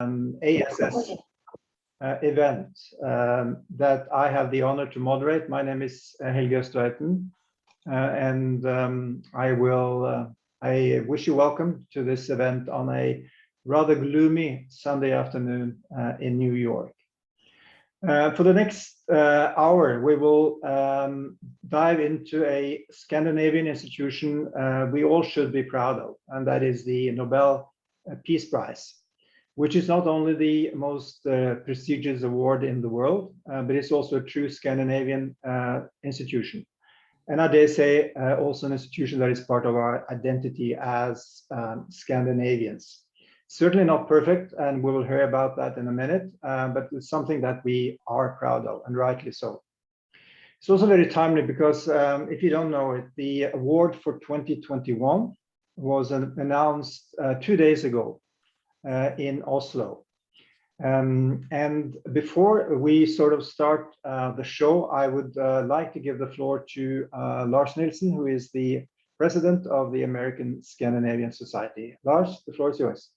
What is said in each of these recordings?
ASS event that I have the honor to moderate. My name is Helge Støyten, and I wish you welcome to this event on a rather gloomy Sunday afternoon in New York. For the next hour, we will dive into a Scandinavian institution we all should be proud of, and that is the Nobel Peace Prize, which is not only the most prestigious award in the world, but it's also a true Scandinavian institution. And I dare say also an institution that is part of our identity as Scandinavians. Certainly not perfect, and we will hear about that in a minute, but it's something that we are proud of, and rightly so. It's also very timely because if you don't know it, the award for 2021 was announced 2 days ago in Oslo. And before we sort of start the show, I would like to give the floor to Lars Nilsen, who is the president of the American Scandinavian Society. Lars, the floor is yours.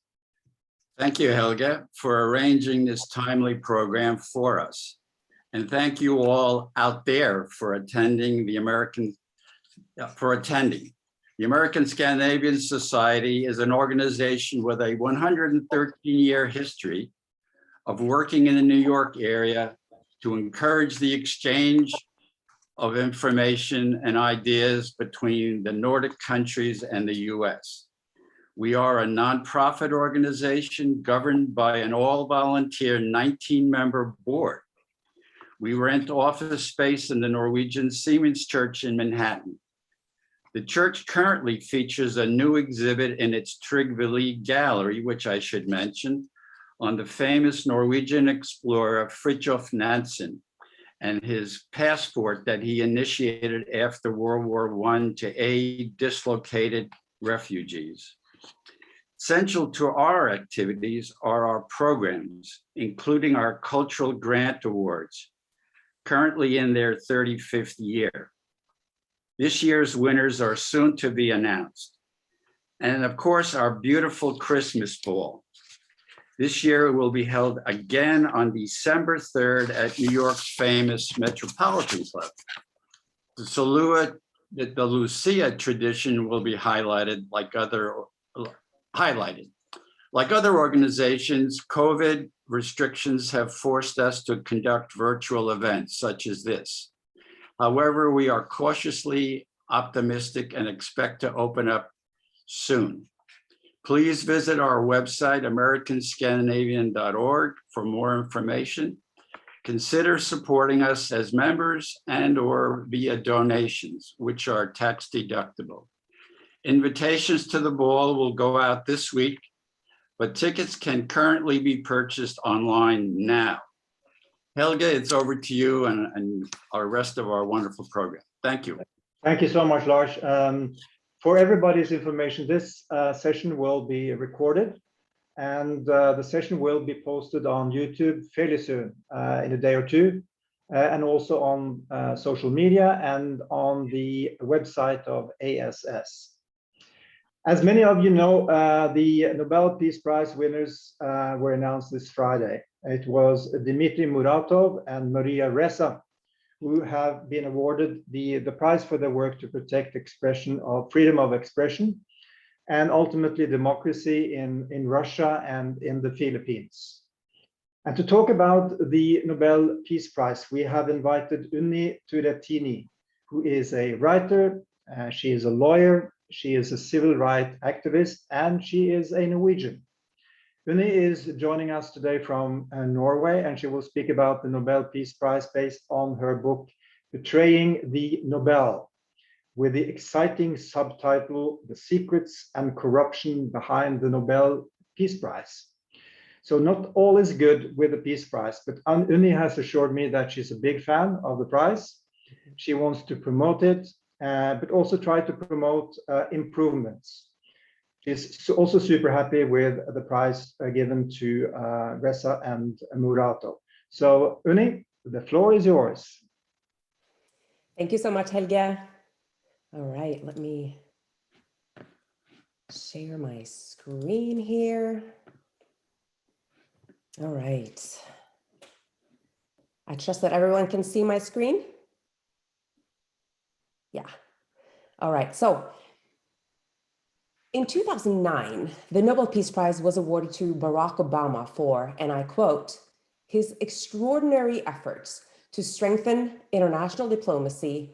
Thank you, Helge, for arranging this timely program for us. And thank you all out there for attending the American Scandinavian Society is an organization with a 113-year history of working in the New York area to encourage the exchange of information and ideas between the Nordic countries and the US. We are a nonprofit organization governed by an all-volunteer 19-member board. We rent office space in the Norwegian Siemens Church in Manhattan. The church currently features a new exhibit in its Tryggveli Gallery, which I should mention, on the famous Norwegian explorer Fridtjof Nansen and his passport that he initiated after World War I to aid dislocated refugees. Central to our activities are our programs, including our Cultural Grant Awards, currently in their 35th year. This year's winners are soon to be announced. And of course, our beautiful Christmas ball. This year it will be held again on December 3rd at New York's famous Metropolitan Club. The Lucia tradition will be highlighted like other organizations. COVID restrictions have forced us to conduct virtual events such as this. However, we are cautiously optimistic and expect to open up soon. Please visit our website, americanscandinavian.org, for more information. Consider supporting us as members and/or via donations, which are tax deductible. Invitations to the ball will go out this week, but tickets can currently be purchased online now. Helge, it's over to you and our rest of our wonderful program. Thank you. Thank you so much, Lars. For everybody's information, this session will be recorded, and the session will be posted on YouTube fairly soon, in a day or two, and also on social media and on the website of ASS. As many of you know, the Nobel Peace Prize winners were announced this Friday. It was Dmitry Muratov and Maria Ressa who have been awarded the prize for their work to protect freedom of expression and ultimately democracy in Russia and in the Philippines. And to talk about the Nobel Peace Prize, we have invited Unni Turrettini, who is a writer, she is a lawyer, she is a civil rights activist, and she is a Norwegian. Unni is joining us today from Norway, and she will speak about the Nobel Peace Prize based on her book, Betraying the Nobel, with the exciting subtitle, The Secrets and Corruption Behind the Nobel Peace Prize. So not all is good with the Peace Prize, but Unni has assured me that she's a big fan of the prize. She wants to promote it, but also try to promote improvements. She's also super happy with the prize given to Ressa and Muratov. So Unni, the floor is yours. Thank you so much, Helge. All right, let me share my screen here. All right. I trust that everyone can see my screen. Yeah. All right. So in 2009, the Nobel Peace Prize was awarded to Barack Obama for, and I quote, his extraordinary efforts to strengthen international diplomacy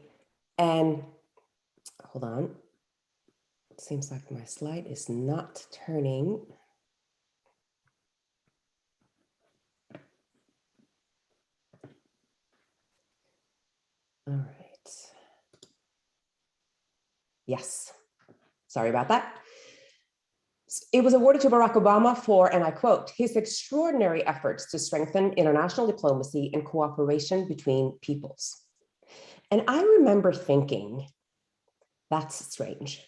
and, hold on, it seems like my slide is not turning. All right. Yes, sorry about that. It was awarded to Barack Obama for, and I quote, his extraordinary efforts to strengthen international diplomacy and cooperation between peoples. And I remember thinking, that's strange.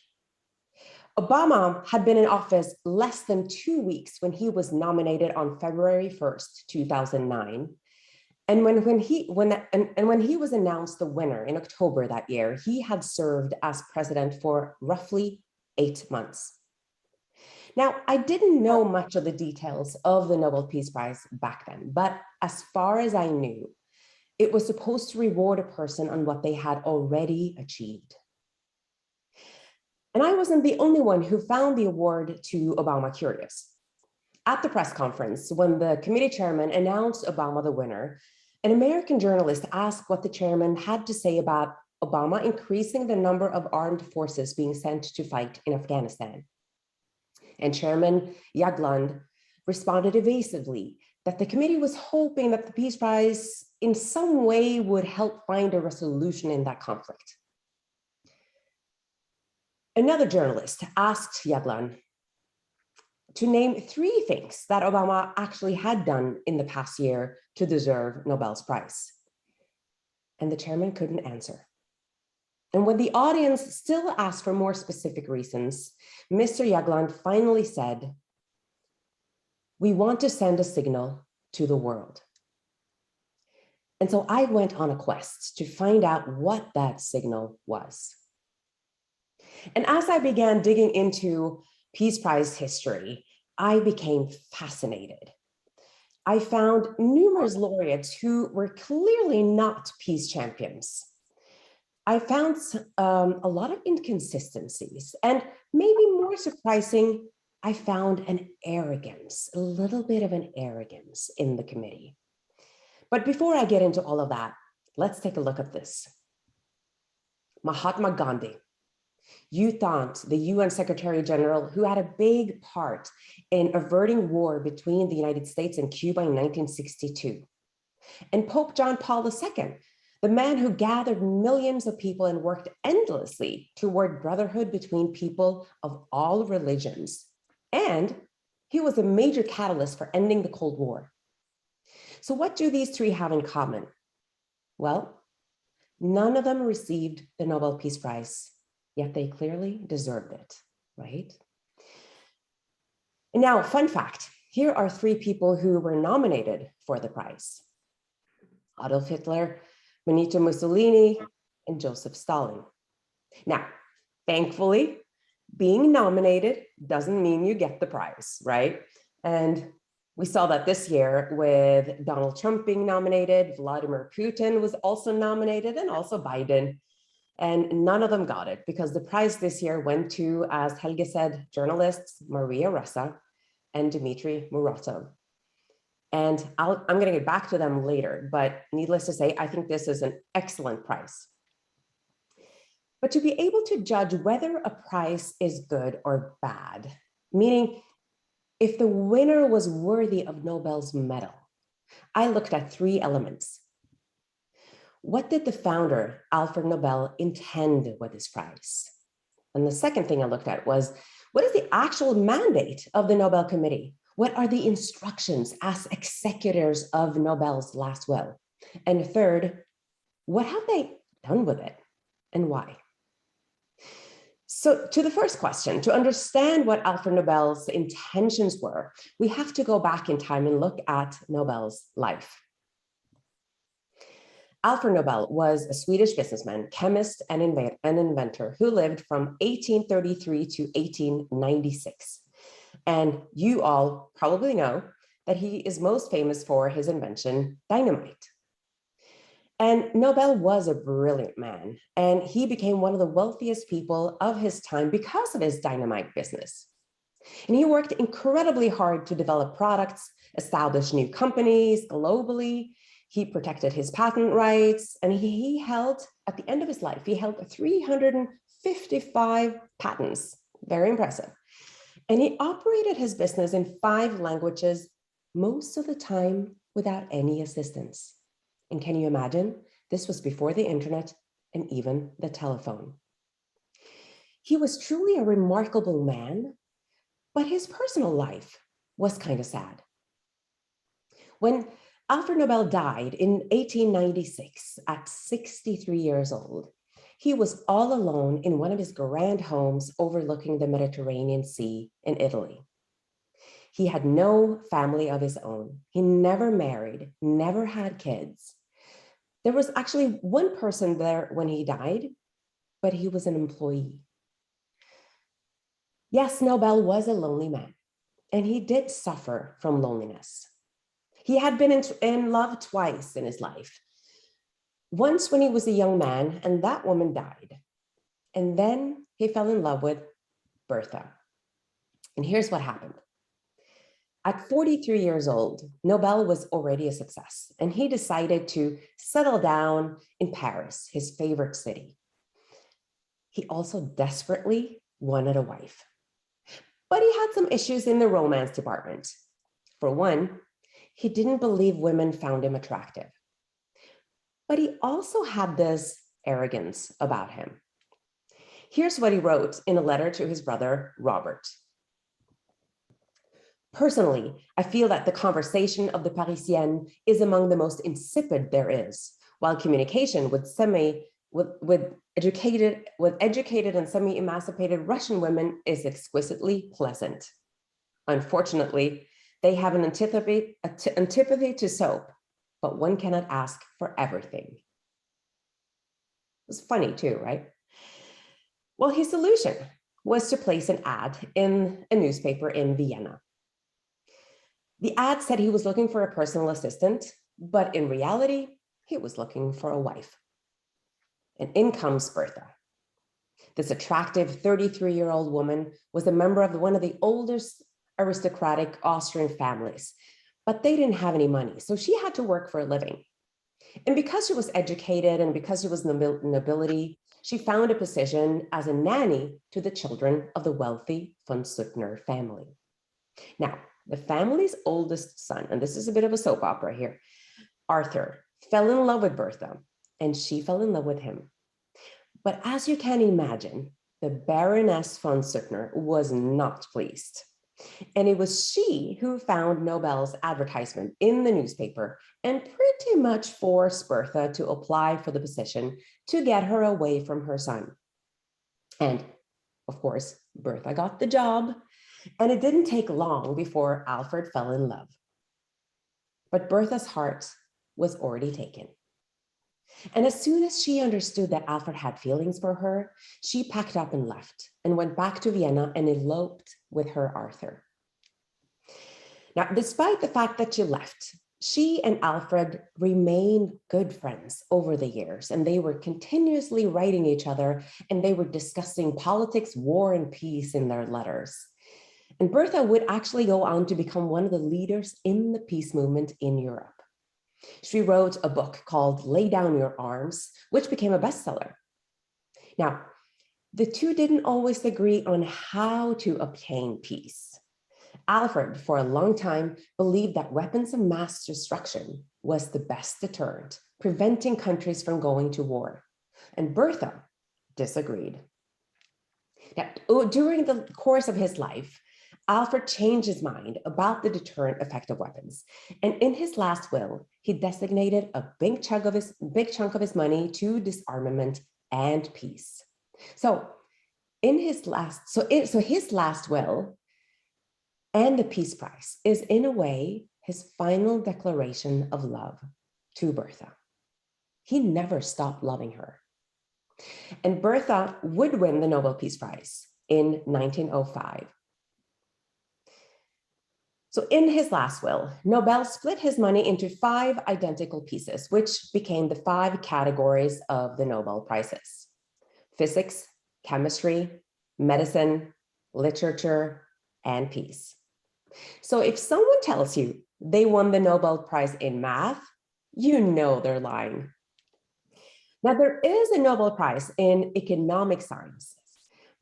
Obama had been in office less than 2 weeks when he was nominated on February 1st, 2009. And when he was announced the winner in October that year, he had served as president for roughly 8 months. Now, I didn't know much of the details of the Nobel Peace Prize back then, but as far as I knew, it was supposed to reward a person on what they had already achieved. And I wasn't the only one who found the award to Obama curious. At the press conference, when the committee chairman announced Obama the winner, an American journalist asked what the chairman had to say about Obama increasing the number of armed forces being sent to fight in Afghanistan. And Chairman Jagland responded evasively that the committee was hoping that the Peace Prize in some way would help find a resolution in that conflict. Another journalist asked Jagland to name 3 things that Obama actually had done in the past year to deserve Nobel's Prize. And the chairman couldn't answer. And when the audience still asked for more specific reasons, Mr. Jagland finally said, "We want to send a signal to the world." And so I went on a quest to find out what that signal was. And as I began digging into Peace Prize history, I became fascinated. I found numerous laureates who were clearly not peace champions. I found a lot of inconsistencies, and maybe more surprising, I found an arrogance, a little bit of an arrogance in the committee. But before I get into all of that, let's take a look at this. Mahatma Gandhi, U Thant, the UN Secretary General, who had a big part in averting war between the United States and Cuba in 1962. And Pope John Paul II, the man who gathered millions of people and worked endlessly toward brotherhood between people of all religions. And he was a major catalyst for ending the Cold War. So what do these 3 have in common? Well, none of them received the Nobel Peace Prize, yet they clearly deserved it, right? And now, fun fact, here are 3 people who were nominated for the prize: Adolf Hitler, Benito Mussolini, and Joseph Stalin. Now, thankfully, being nominated doesn't mean you get the prize, right? And we saw that this year with Donald Trump being nominated, Vladimir Putin was also nominated, and also Biden. And none of them got it because the prize this year went to, as Helge said, journalists Maria Ressa and Dmitry Muratov. And I'm going to get back to them later, but needless to say, I think this is an excellent prize. But to be able to judge whether a prize is good or bad, meaning if the winner was worthy of Nobel's medal, I looked at 3 elements. What did the founder, Alfred Nobel, intend with this prize? And the second thing I looked at was, what is the actual mandate of the Nobel Committee? What are the instructions as executors of Nobel's last will? And third, what have they done with it and why? So to the first question, to understand what Alfred Nobel's intentions were, we have to go back in time and look at Nobel's life. Alfred Nobel was a Swedish businessman, chemist, and inventor who lived from 1833 to 1896. And you all probably know that he is most famous for his invention, dynamite. And Nobel was a brilliant man, and he became one of the wealthiest people of his time because of his dynamite business. And he worked incredibly hard to develop products, establish new companies globally. He protected his patent rights, and he held, at the end of his life, he held 355 patents. Very impressive. And he operated his business in 5 languages, most of the time without any assistance. And can you imagine? This was before the internet and even the telephone. He was truly a remarkable man, but his personal life was kind of sad. When Alfred Nobel died in 1896 at 63 years old, he was all alone in one of his grand homes overlooking the Mediterranean Sea in Italy. He had no family of his own. He never married, never had kids. There was actually one person there when he died, but he was an employee. Yes, Nobel was a lonely man, and he did suffer from loneliness. He had been in love twice in his life. Once when he was a young man, and that woman died. And then he fell in love with Bertha. And here's what happened. At 43 years old, Nobel was already a success, and he decided to settle down in Paris, his favorite city. He also desperately wanted a wife. But he had some issues in the romance department. For one, he didn't believe women found him attractive. But he also had this arrogance about him. Here's what he wrote in a letter to his brother, Robert. Personally, I feel that the conversation of the Parisienne is among the most insipid there is, while communication with educated and semi-emancipated Russian women is exquisitely pleasant. Unfortunately, they have an antipathy to soap, but one cannot ask for everything. It was funny too, right? Well, his solution was to place an ad in a newspaper in Vienna. The ad said he was looking for a personal assistant, but in reality, he was looking for a wife. And in comes Bertha. This attractive 33-year-old woman was a member of one of the oldest aristocratic Austrian families, but they didn't have any money, so she had to work for a living. And because she was educated and because she was nobility, she found a position as a nanny to the children of the wealthy von Suttner family. Now, the family's oldest son, and this is a bit of a soap opera here, Arthur, fell in love with Bertha, and she fell in love with him. But as you can imagine, the Baroness von Suttner was not pleased. And it was she who found Nobel's advertisement in the newspaper and pretty much forced Bertha to apply for the position to get her away from her son. And of course, Bertha got the job, and it didn't take long before Alfred fell in love. But Bertha's heart was already taken. And as soon as she understood that Alfred had feelings for her, she packed up and left and went back to Vienna and eloped with her Arthur. Now, despite the fact that she left, she and Alfred remained good friends over the years, and they were continuously writing each other, and they were discussing politics, war, and peace in their letters. And Bertha would actually go on to become one of the leaders in the peace movement in Europe. She wrote a book called Lay Down Your Arms, which became a bestseller. Now, the two didn't always agree on how to obtain peace. Alfred, for a long time, believed that weapons of mass destruction was the best deterrent, preventing countries from going to war. And Bertha disagreed. Now, during the course of his life, Alfred changed his mind about the deterrent effect of weapons. And in his last will, he designated a big chunk of his money to disarmament and peace. So his last will and the Peace Prize is in a way his final declaration of love to Bertha. He never stopped loving her. And Bertha would win the Nobel Peace Prize in 1905. So in his last will, Nobel split his money into 5 identical pieces, which became the 5 categories of the Nobel Prizes: physics, chemistry, medicine, literature, and peace. So if someone tells you they won the Nobel Prize in math, you know they're lying. Now, there is a Nobel Prize in economic sciences,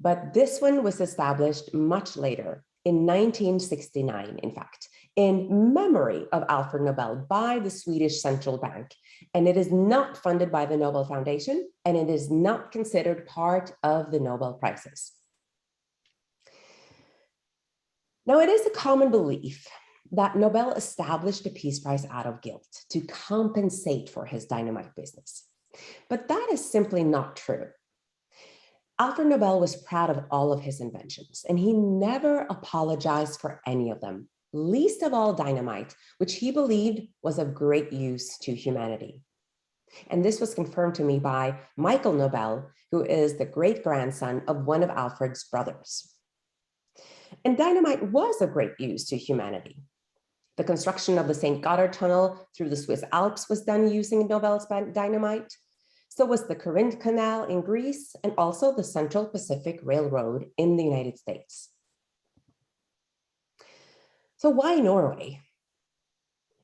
but this one was established much later, in 1969, in fact, in memory of Alfred Nobel by the Swedish Central Bank. And it is not funded by the Nobel Foundation, and it is not considered part of the Nobel Prizes. Now, it is a common belief that Nobel established the Peace Prize out of guilt to compensate for his dynamite business. But that is simply not true. Alfred Nobel was proud of all of his inventions, and he never apologized for any of them, least of all dynamite, which he believed was of great use to humanity. And this was confirmed to me by Michael Nobel, who is the great-grandson of one of Alfred's brothers. And dynamite was of great use to humanity. The construction of the St. Gothard Tunnel through the Swiss Alps was done using Nobel's dynamite. So was the Corinth Canal in Greece, and also the Central Pacific Railroad in the United States. So why Norway?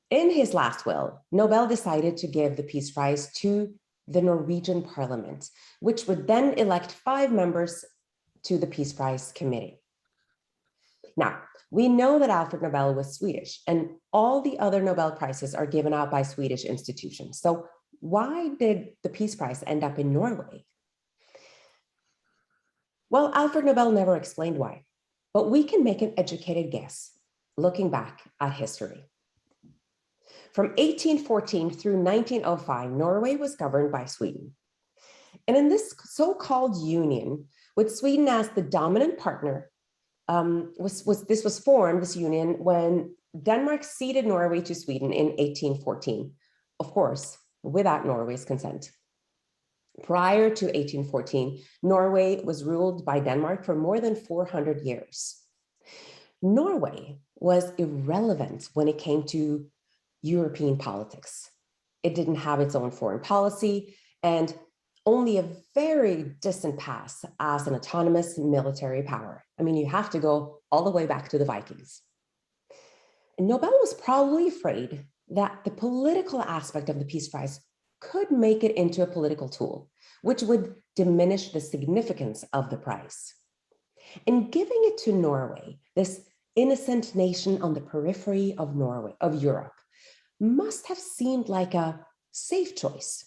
In his last will, Nobel decided to give the Peace Prize to the Norwegian Parliament, which would then elect 5 members to the Peace Prize Committee. Now, we know that Alfred Nobel was Swedish, and all the other Nobel Prizes are given out by Swedish institutions. So why did the Peace Prize end up in Norway? Well, Alfred Nobel never explained why, but we can make an educated guess looking back at history. From 1814 through 1905, Norway was governed by Sweden. And in this so-called union, with Sweden as the dominant partner, this was formed, this union, when Denmark ceded Norway to Sweden in 1814, of course, without Norway's consent. Prior to 1814, Norway was ruled by Denmark for more than 400 years. Norway was irrelevant when it came to European politics. It didn't have its own foreign policy, and only a very distant past as an autonomous military power. I mean, you have to go all the way back to the Vikings. And Nobel was probably afraid that the political aspect of the Peace Prize could make it into a political tool, which would diminish the significance of the prize. And giving it to Norway, this innocent nation on the periphery of Europe, must have seemed like a safe choice.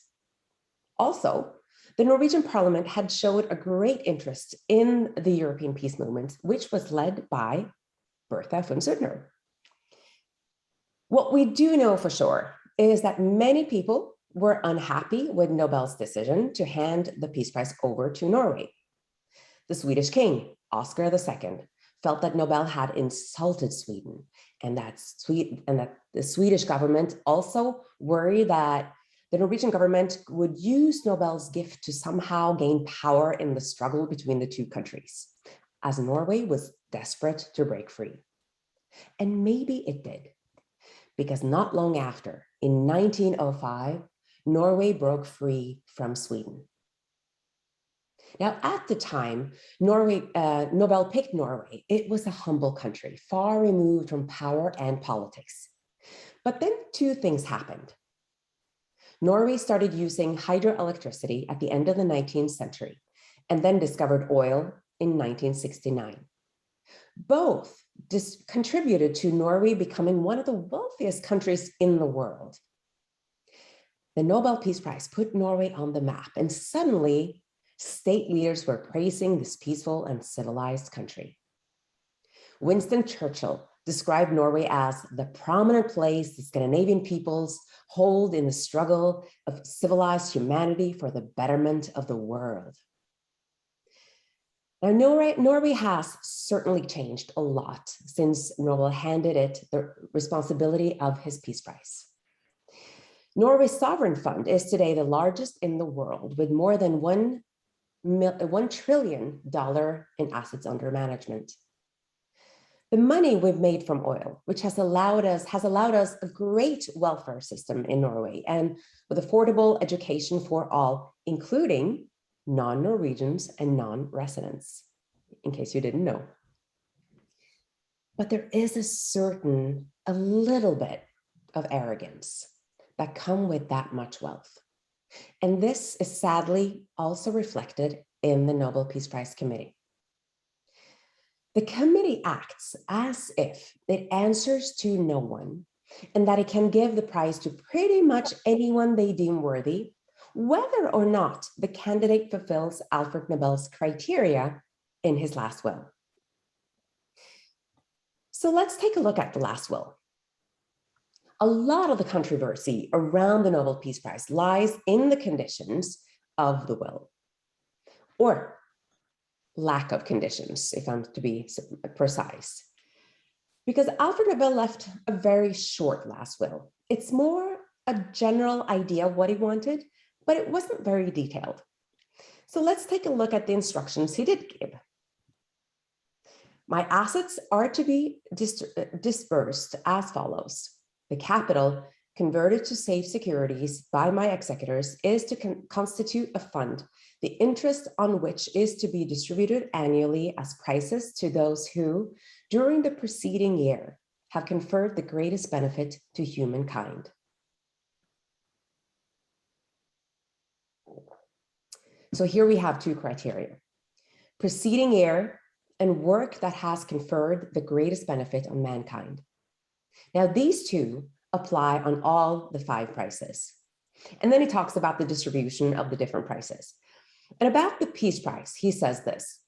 Also, the Norwegian parliament had showed a great interest in the European peace movement, which was led by Bertha von Suttner. What we do know for sure is that many people were unhappy with Nobel's decision to hand the Peace Prize over to Norway. The Swedish king, Oscar II, felt that Nobel had insulted Sweden, and that the Swedish government also worried that the Norwegian government would use Nobel's gift to somehow gain power in the struggle between the two countries, as Norway was desperate to break free. And maybe it did, because not long after, in 1905, Norway broke free from Sweden. Now, at the time, Nobel picked Norway. It was a humble country, far removed from power and politics. But then 2 things happened. Norway started using hydroelectricity at the end of the 19th century, and then discovered oil in 1969. Both contributed to Norway becoming one of the wealthiest countries in the world. The Nobel Peace Prize put Norway on the map, and suddenly, state leaders were praising this peaceful and civilized country. Winston Churchill described Norway as the prominent place the Scandinavian peoples hold in the struggle of civilized humanity for the betterment of the world. Now, Norway has certainly changed a lot since Nobel handed it the responsibility of his Peace Prize. Norway's sovereign fund is today the largest in the world, with more than $1 trillion in assets under management. The money we've made from oil, which has allowed us a great welfare system in Norway, and with affordable education for all, including non-Norwegians and non-residents, in case you didn't know. But there is a little bit of arrogance that come with that much wealth. And this is sadly also reflected in the Nobel Peace Prize Committee. The committee acts as if it answers to no one and that it can give the prize to pretty much anyone they deem worthy, whether or not the candidate fulfills Alfred Nobel's criteria in his last will. So let's take a look at the last will. A lot of the controversy around the Nobel Peace Prize lies in the conditions of the will, or lack of conditions, if I'm to be precise. Because Alfred Nobel left a very short last will. It's more a general idea of what he wanted, but it wasn't very detailed. So let's take a look at the instructions he did give. My assets are to be dispersed as follows. The capital converted to safe securities by my executors is to constitute a fund, the interest on which is to be distributed annually as prizes to those who, during the preceding year, have conferred the greatest benefit to humankind. So here we have two criteria: preceding year and work that has conferred the greatest benefit on mankind. Now, these two apply on all the 5 prizes. And then he talks about the distribution of the different prizes. And about the Peace Prize, he says this,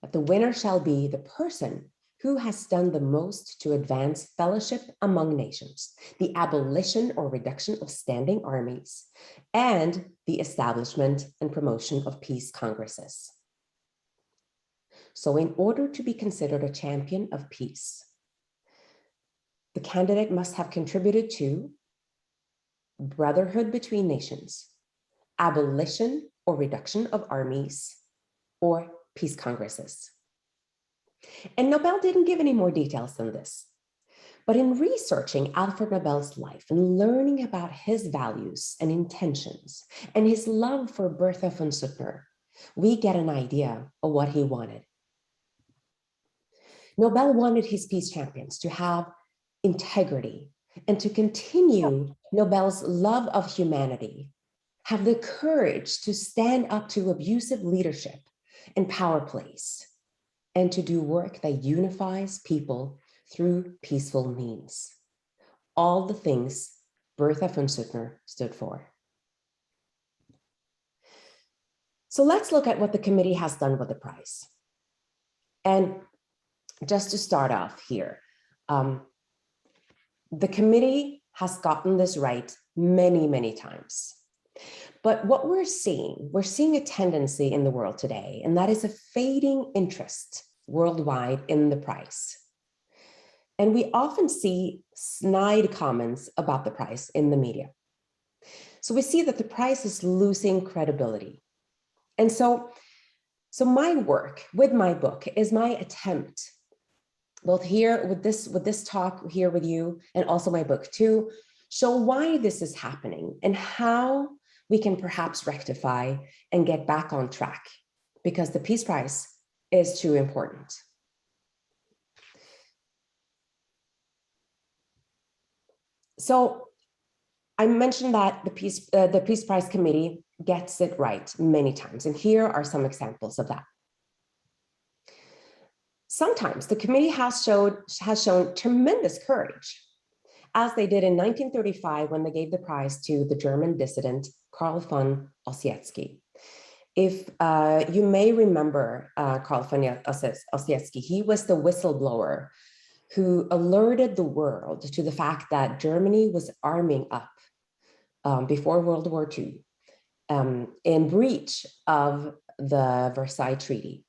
that the winner shall be the person who has done the most to advance fellowship among nations, the abolition or reduction of standing armies, and the establishment and promotion of peace congresses. So in order to be considered a champion of peace, the candidate must have contributed to brotherhood between nations, abolition or reduction of armies, or peace congresses. And Nobel didn't give any more details than this. But in researching Alfred Nobel's life and learning about his values and intentions and his love for Bertha von Suttner, we get an idea of what he wanted. Nobel wanted his peace champions to have integrity and to continue Nobel's love of humanity, have the courage to stand up to abusive leadership and power plays, and to do work that unifies people through peaceful means. All the things Bertha von Suttner stood for. So let's look at what the committee has done with the prize. And just to start off here, the committee has gotten this right many, many times. But what we're seeing a tendency in the world today, and that is a fading interest worldwide in the prize. And we often see snide comments about the prize in the media. So we see that the prize is losing credibility. And so my work with my book is my attempt, both here with this talk here with you, and also my book, to show why this is happening and how we can perhaps rectify and get back on track, because the Peace Prize is too important. So I mentioned that the Peace Prize Committee gets it right many times, and here are some examples of that. Sometimes the committee has shown tremendous courage, as they did in 1935 when they gave the prize to the German dissident Karl von Ossietzky. If you may remember Karl von Ossietzky, he was the whistleblower who alerted the world to the fact that Germany was arming up before World War II in breach of the Versailles Treaty.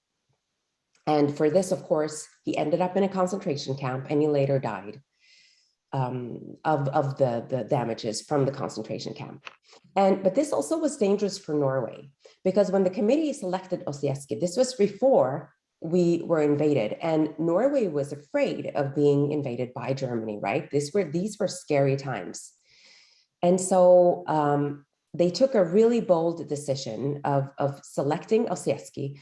And for this, of course, he ended up in a concentration camp, and he later died of the damages from the concentration camp. But this also was dangerous for Norway, because when the committee selected Ossietzky, this was before we were invaded, and Norway was afraid of being invaded by Germany, right? These were scary times. And so they took a really bold decision of selecting Ossietzky,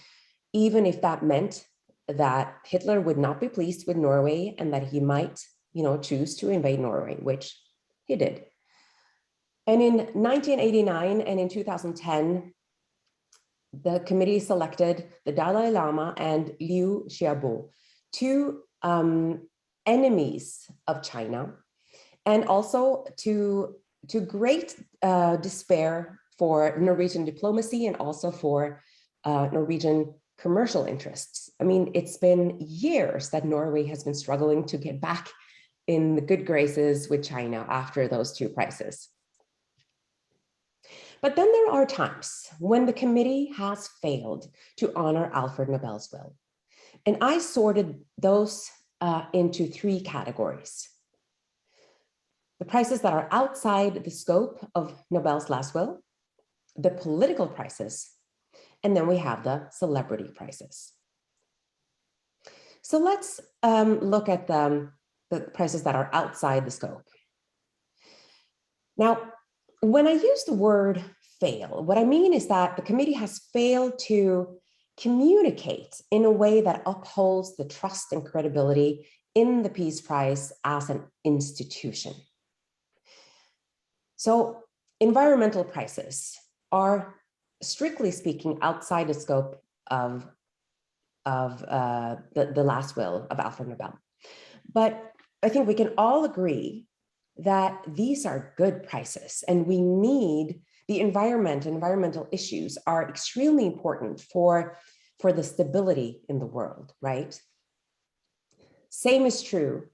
even if that meant that Hitler would not be pleased with Norway and that he might, choose to invade Norway, which he did. And in 1989 and in 2010, the committee selected the Dalai Lama and Liu Xiaobo, two enemies of China, and also to great despair for Norwegian diplomacy and also for Norwegian commercial interests. I mean, it's been years that Norway has been struggling to get back in the good graces with China after those two prizes. But then there are times when the committee has failed to honor Alfred Nobel's will. And I sorted those into three categories. The prizes that are outside the scope of Nobel's last will, the political prizes, and then we have the celebrity prizes. So let's look at the prizes that are outside the scope. Now, when I use the word fail, what I mean is that the committee has failed to communicate in a way that upholds the trust and credibility in the Peace Prize as an institution. So environmental prizes are, strictly speaking, outside the scope of the last will of Alfred Nobel. But I think we can all agree that these are good prizes, and we need the environment and environmental issues are extremely important for the stability in the world, right? Same is true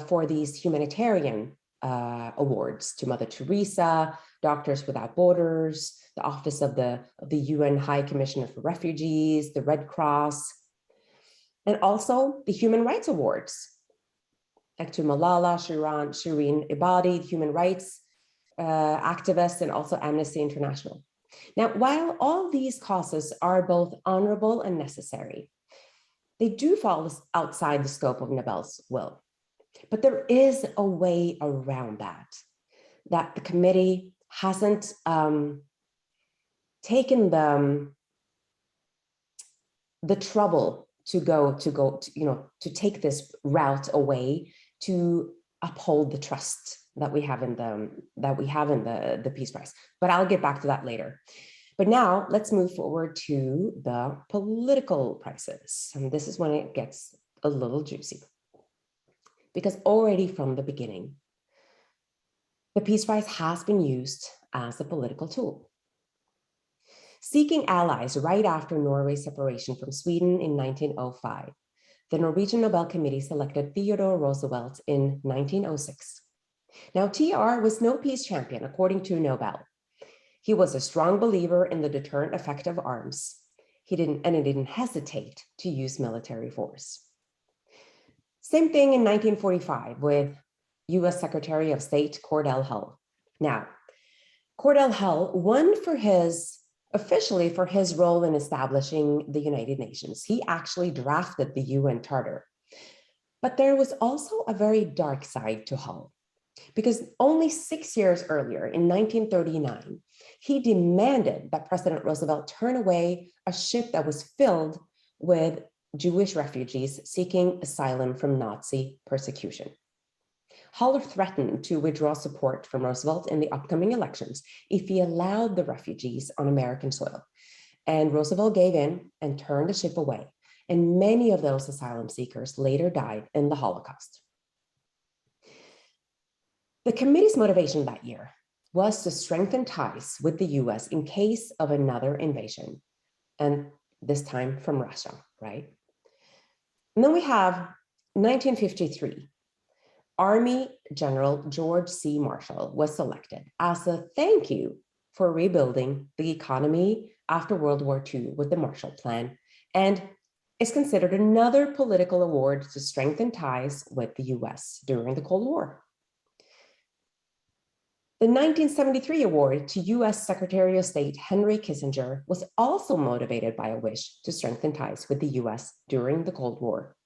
for these humanitarian awards to Mother Teresa, Doctors Without Borders, the Office of the UN High Commissioner for Refugees, the Red Cross, and also the Human Rights Awards, like to Malala, Shireen Ebadi, human rights activists, and also Amnesty International. Now, while all these causes are both honorable and necessary, they do fall outside the scope of Nobel's will. But there is a way around that the committee hasn't taken the trouble to take this route away to uphold the trust that we have in the Peace Prize. But I'll get back to that later. But now let's move forward to the political prizes. And this is when it gets a little juicy. Because already from the beginning, the Peace Prize has been used as a political tool. Seeking allies right after Norway's separation from Sweden in 1905, the Norwegian Nobel Committee selected Theodore Roosevelt in 1906. Now, TR was no peace champion, according to Nobel. He was a strong believer in the deterrent effect of arms. He didn't hesitate to use military force. Same thing in 1945 with US Secretary of State Cordell Hull. Now, Cordell Hull won officially for his role in establishing the United Nations. He actually drafted the UN Charter. But there was also a very dark side to Hull, because only 6 years earlier, in 1939, he demanded that President Roosevelt turn away a ship that was filled with Jewish refugees seeking asylum from Nazi persecution. Hull threatened to withdraw support from Roosevelt in the upcoming elections if he allowed the refugees on American soil. And Roosevelt gave in and turned the ship away. And many of those asylum seekers later died in the Holocaust. The committee's motivation that year was to strengthen ties with the US in case of another invasion, and this time from Russia, right? And then we have 1953. Army General George C. Marshall was selected as a thank you for rebuilding the economy after World War II with the Marshall Plan, and is considered another political award to strengthen ties with the US during the Cold War. The 1973 award to US Secretary of State Henry Kissinger was also motivated by a wish to strengthen ties with the US during the Cold War.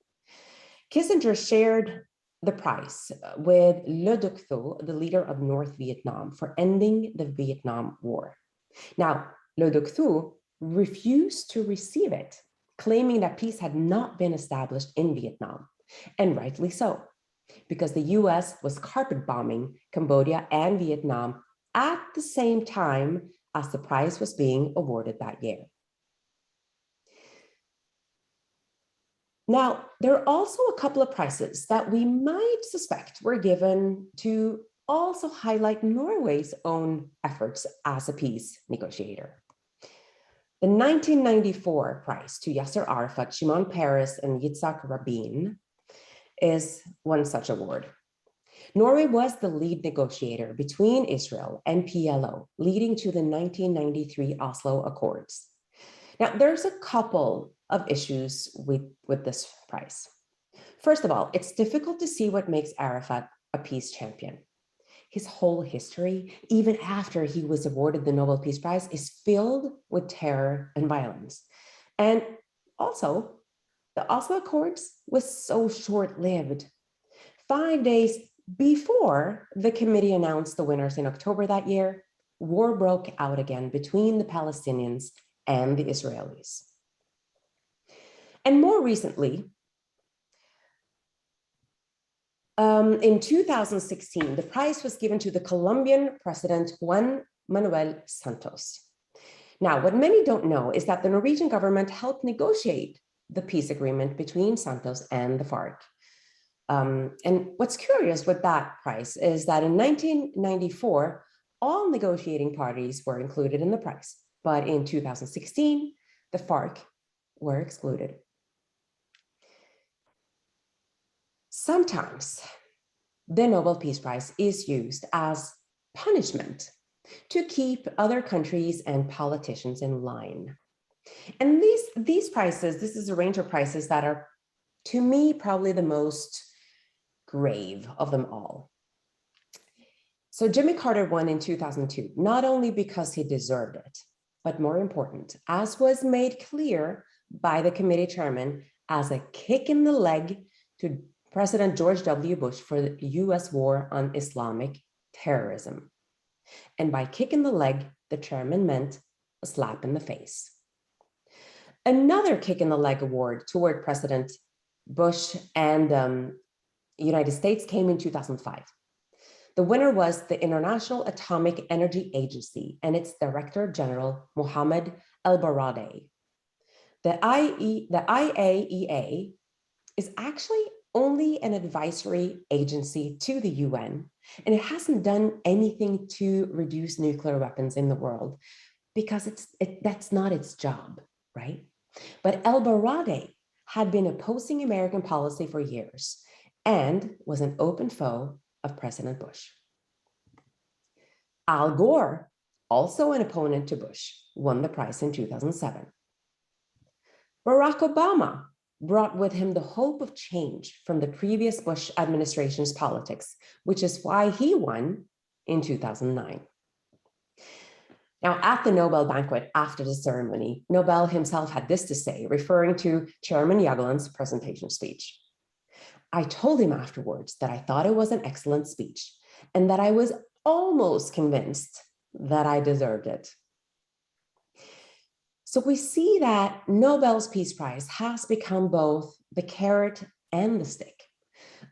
Kissinger shared the prize with Le Duc Tho, the leader of North Vietnam, for ending the Vietnam War. Now, Le Duc Tho refused to receive it, claiming that peace had not been established in Vietnam, and rightly so, because the US was carpet bombing Cambodia and Vietnam at the same time as the prize was being awarded that year. Now, there are also a couple of prizes that we might suspect were given to also highlight Norway's own efforts as a peace negotiator. The 1994 prize to Yasser Arafat, Shimon Peres, and Yitzhak Rabin is one such award. Norway was the lead negotiator between Israel and PLO, leading to the 1993 Oslo Accords. Now, there's a couple of issues with this prize. First of all, it's difficult to see what makes Arafat a peace champion. His whole history, even after he was awarded the Nobel Peace Prize, is filled with terror and violence. And also, the Oslo Accords was so short-lived. 5 days before the committee announced the winners in October that year, war broke out again between the Palestinians and the Israelis. And more recently, in 2016, the prize was given to the Colombian president, Juan Manuel Santos. Now, what many don't know is that the Norwegian government helped negotiate the peace agreement between Santos and the FARC. And what's curious with that prize is that in 1994, all negotiating parties were included in the prize, but in 2016, the FARC were excluded. Sometimes the Nobel Peace Prize is used as punishment to keep other countries and politicians in line. And these prizes, this is a range of prizes that are, to me, probably the most grave of them all. So Jimmy Carter won in 2002, not only because he deserved it, but more important, as was made clear by the committee chairman, as a kick in the leg to President George W. Bush for the US war on Islamic terrorism. And by kick in the leg, the chairman meant a slap in the face. Another kick in the leg award toward President Bush and the United States came in 2005. The winner was the International Atomic Energy Agency and its Director General, Mohammed El-Baradei. The IAEA is actually only an advisory agency to the UN, and it hasn't done anything to reduce nuclear weapons in the world because that's not its job, right? But El-Baradei had been opposing American policy for years and was an open foe of President Bush. Al Gore, also an opponent to Bush, won the prize in 2007. Barack Obama brought with him the hope of change from the previous Bush administration's politics, which is why he won in 2009. Now, at the Nobel banquet after the ceremony, Nobel himself had this to say, referring to Chairman Jagland's presentation speech. I told him afterwards that I thought it was an excellent speech and that I was almost convinced that I deserved it. So we see that Nobel's Peace Prize has become both the carrot and the stick,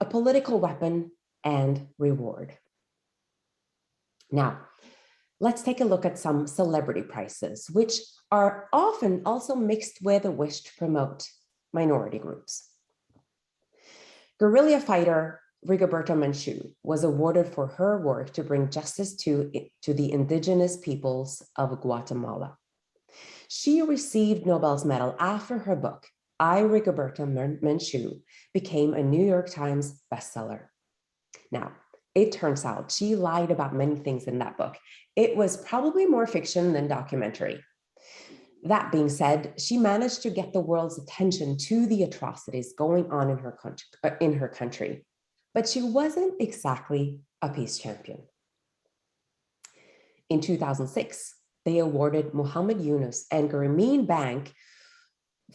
a political weapon and reward. Now, let's take a look at some celebrity prizes, which are often also mixed with a wish to promote minority groups. Guerrilla fighter Rigoberta Menchú was awarded for her work to bring justice to the indigenous peoples of Guatemala. She received Nobel's medal after her book, I, Rigoberta Menchú, became a New York Times bestseller. Now, it turns out she lied about many things in that book. It was probably more fiction than documentary. That being said, she managed to get the world's attention to the atrocities going on in her country, but she wasn't exactly a peace champion. in 2006, they awarded Muhammad Yunus and Grameen Bank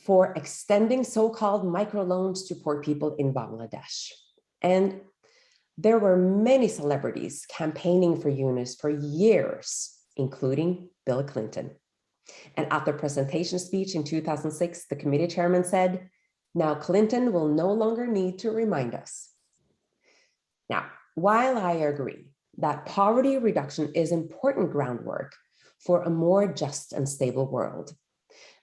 for extending so-called microloans to poor people in Bangladesh. And there were many celebrities campaigning for Yunus for years, including Bill Clinton. And at the presentation speech in 2006, the committee chairman said, "Now Clinton will no longer need to remind us." Now, while I agree that poverty reduction is important groundwork for a more just and stable world,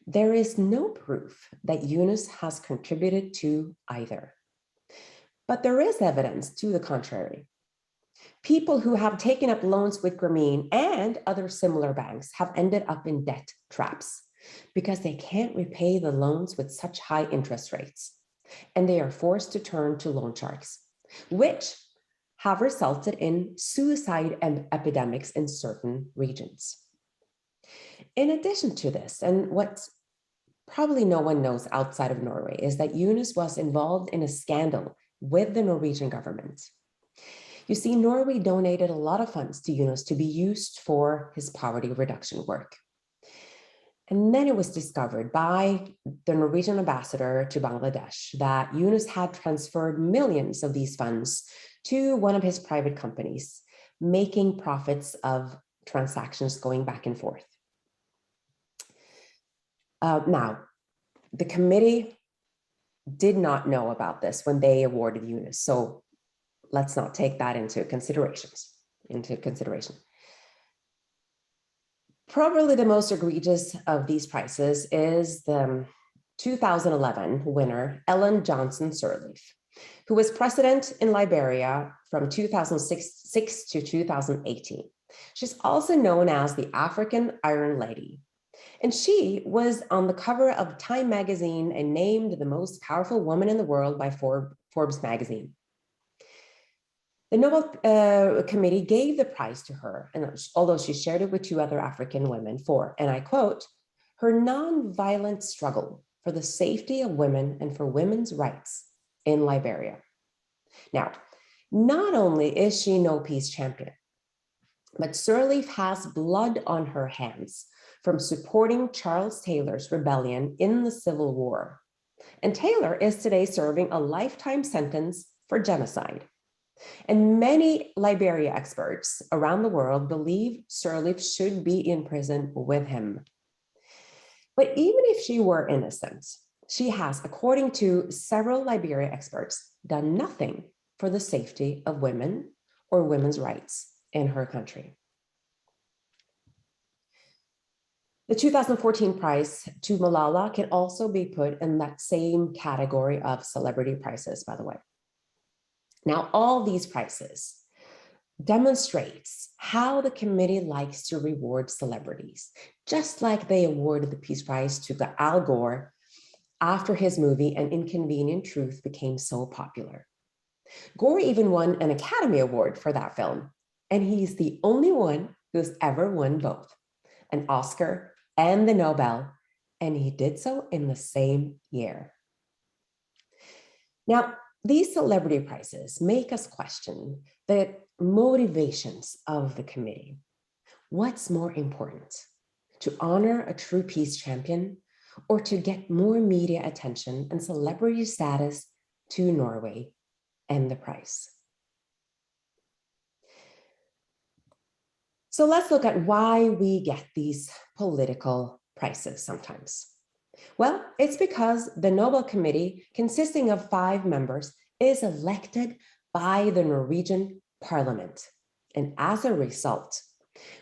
there is no proof that Yunus has contributed to either. But there is evidence to the contrary. People who have taken up loans with Grameen and other similar banks have ended up in debt traps because they can't repay the loans with such high interest rates, and they are forced to turn to loan sharks, which have resulted in suicide epidemics in certain regions. In addition to this, and what probably no one knows outside of Norway, is that Yunus was involved in a scandal with the Norwegian government. You see, Norway donated a lot of funds to Yunus to be used for his poverty reduction work. And then it was discovered by the Norwegian ambassador to Bangladesh that Yunus had transferred millions of these funds to one of his private companies, making profits of transactions going back and forth. Now, the committee did not know about this when they awarded Yunus, so let's not take that into consideration. Probably the most egregious of these prizes is the 2011 winner, Ellen Johnson Sirleaf, who was president in Liberia from 2006 to 2018. She's also known as the African Iron Lady. And she was on the cover of Time magazine and named the most powerful woman in the world by Forbes magazine. The Nobel Committee gave the prize to her, and although she shared it with two other African women for, and I quote, "her nonviolent struggle for the safety of women and for women's rights in Liberia." Now, not only is she no peace champion, but Sirleaf has blood on her hands from supporting Charles Taylor's rebellion in the Civil War. And Taylor is today serving a lifetime sentence for genocide. And many Liberia experts around the world believe Sirleaf should be in prison with him. But even if she were innocent, she has, according to several Liberia experts, done nothing for the safety of women or women's rights in her country. The 2014 prize to Malala can also be put in that same category of celebrity prizes, by the way. Now, all these prizes demonstrates how the committee likes to reward celebrities, just like they awarded the Peace Prize to Al Gore after his movie An Inconvenient Truth became so popular. Gore even won an Academy Award for that film, and he's the only one who's ever won both, an Oscar and the Nobel, and he did so in the same year. Now, these celebrity prizes make us question the motivations of the committee. What's more important, to honor a true peace champion or to get more media attention and celebrity status to Norway and the prize? So let's look at why we get these political prizes sometimes. Well, it's because the Nobel Committee, consisting of 5 members, is elected by the Norwegian Parliament. And as a result,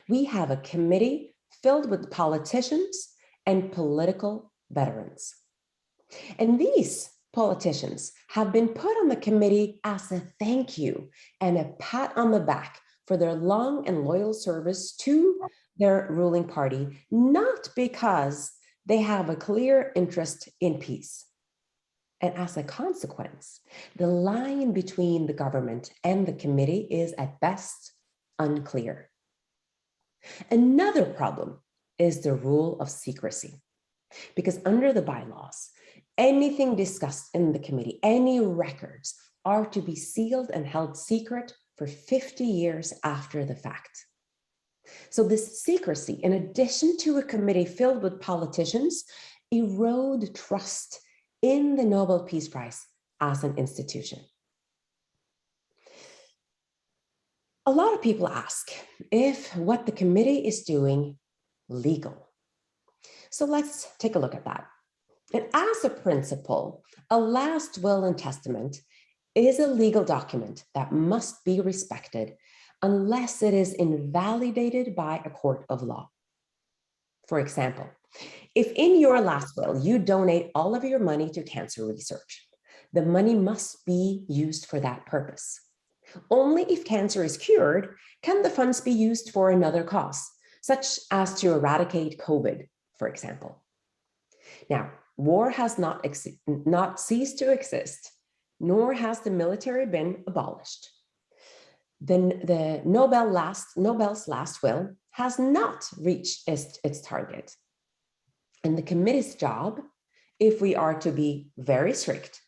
we have a committee filled with politicians and political veterans. And these politicians have been put on the committee as a thank you and a pat on the back for their long and loyal service to their ruling party, not because they have a clear interest in peace. And as a consequence, the line between the government and the committee is at best unclear. Another problem is the rule of secrecy, because under the bylaws, anything discussed in the committee, any records, are to be sealed and held secret for 50 years after the fact. So this secrecy, in addition to a committee filled with politicians, erode trust in the Nobel Peace Prize as an institution. A lot of people ask if what the committee is doing legal. So let's take a look at that. And as a principle, a last will and testament is a legal document that must be respected unless it is invalidated by a court of law. For example, if in your last will you donate all of your money to cancer research, the money must be used for that purpose. Only if cancer is cured can the funds be used for another cause, such as to eradicate COVID, for example. Now, war has not ceased to exist, nor has the military been abolished. The Nobel's last will has not reached its target. And the committee's job, if we are to be very strict,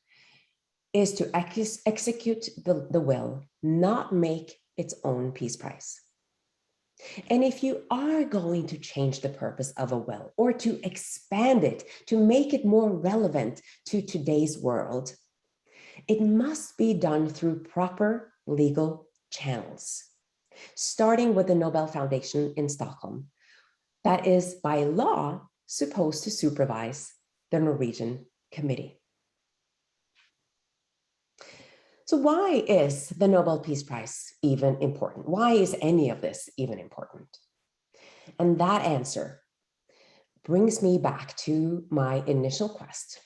is to execute the will, not make its own peace prize. And if you are going to change the purpose of a will or to expand it, to make it more relevant to today's world, it must be done through proper legal channels, starting with the Nobel Foundation in Stockholm, that is by law supposed to supervise the Norwegian committee. So why is the Nobel Peace Prize even important? Why is any of this even important? And that answer brings me back to my initial quest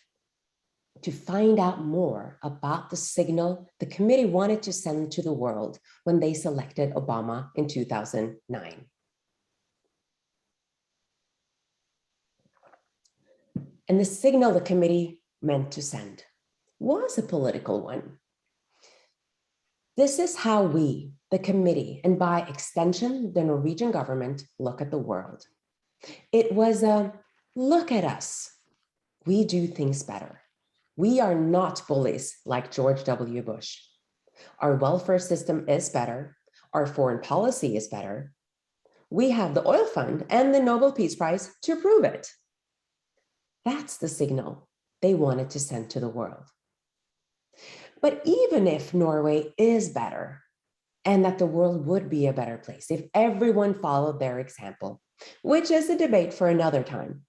to find out more about the signal the committee wanted to send to the world when they selected Obama in 2009. And the signal the committee meant to send was a political one. This is how we, the committee, and by extension, the Norwegian government, look at the world. It was a look at us. We do things better. We are not bullies like George W. Bush. Our welfare system is better. Our foreign policy is better. We have the oil fund and the Nobel Peace Prize to prove it. That's the signal they wanted to send to the world. But even if Norway is better and that the world would be a better place if everyone followed their example, which is a debate for another time,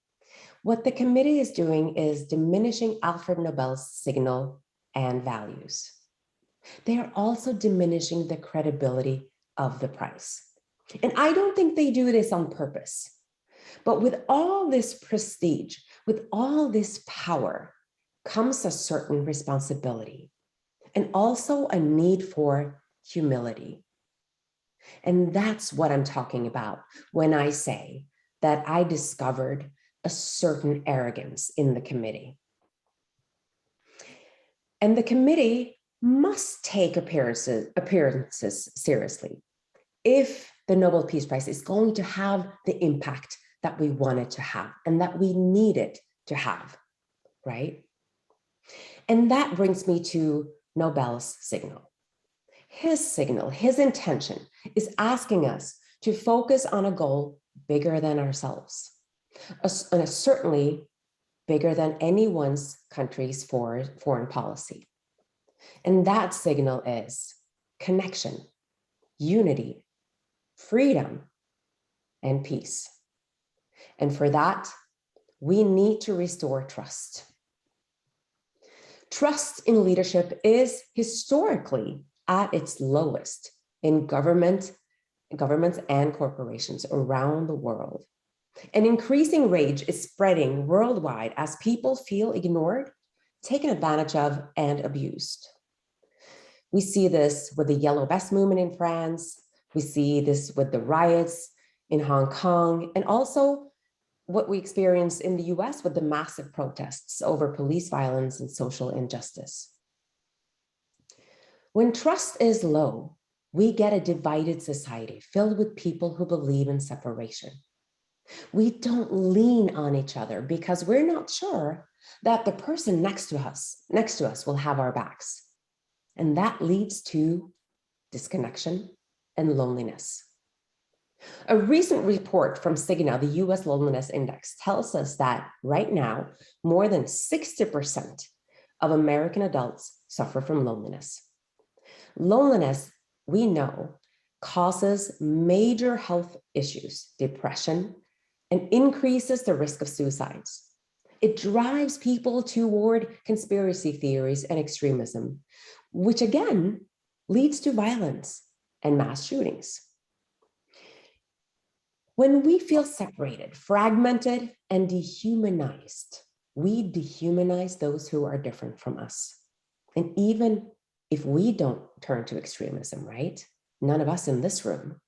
what the committee is doing is diminishing Alfred Nobel's signal and values. They are also diminishing the credibility of the prize. And I don't think they do this on purpose. But with all this prestige, with all this power, comes a certain responsibility and also a need for humility. And that's what I'm talking about when I say that I discovered a certain arrogance in the committee. And the committee must take appearances seriously if the Nobel Peace Prize is going to have the impact that we want it to have and that we need it to have, right? And that brings me to Nobel's signal. His intention is asking us to focus on a goal bigger than ourselves, and certainly bigger than anyone's country's foreign policy. And that signal is connection, unity, freedom, and peace. And for that, we need to restore trust. Trust in leadership is historically at its lowest in governments and corporations around the world. An increasing rage is spreading worldwide as people feel ignored, taken advantage of, and abused. We see this with the Yellow Vest movement in France. We see this with the riots in Hong Kong, and also what we experience in the US with the massive protests over police violence and social injustice. When trust is low, we get a divided society filled with people who believe in separation. We don't lean on each other because we're not sure that the person next to us will have our backs. And that leads to disconnection and loneliness. A recent report from Cigna, the US Loneliness Index, tells us that right now, more than 60% of American adults suffer from loneliness. Loneliness, we know, causes major health issues, depression, and increases the risk of suicides. It drives people toward conspiracy theories and extremism, which again leads to violence and mass shootings. When we feel separated, fragmented, and dehumanized, we dehumanize those who are different from us. And even if we don't turn to extremism, right? None of us in this room,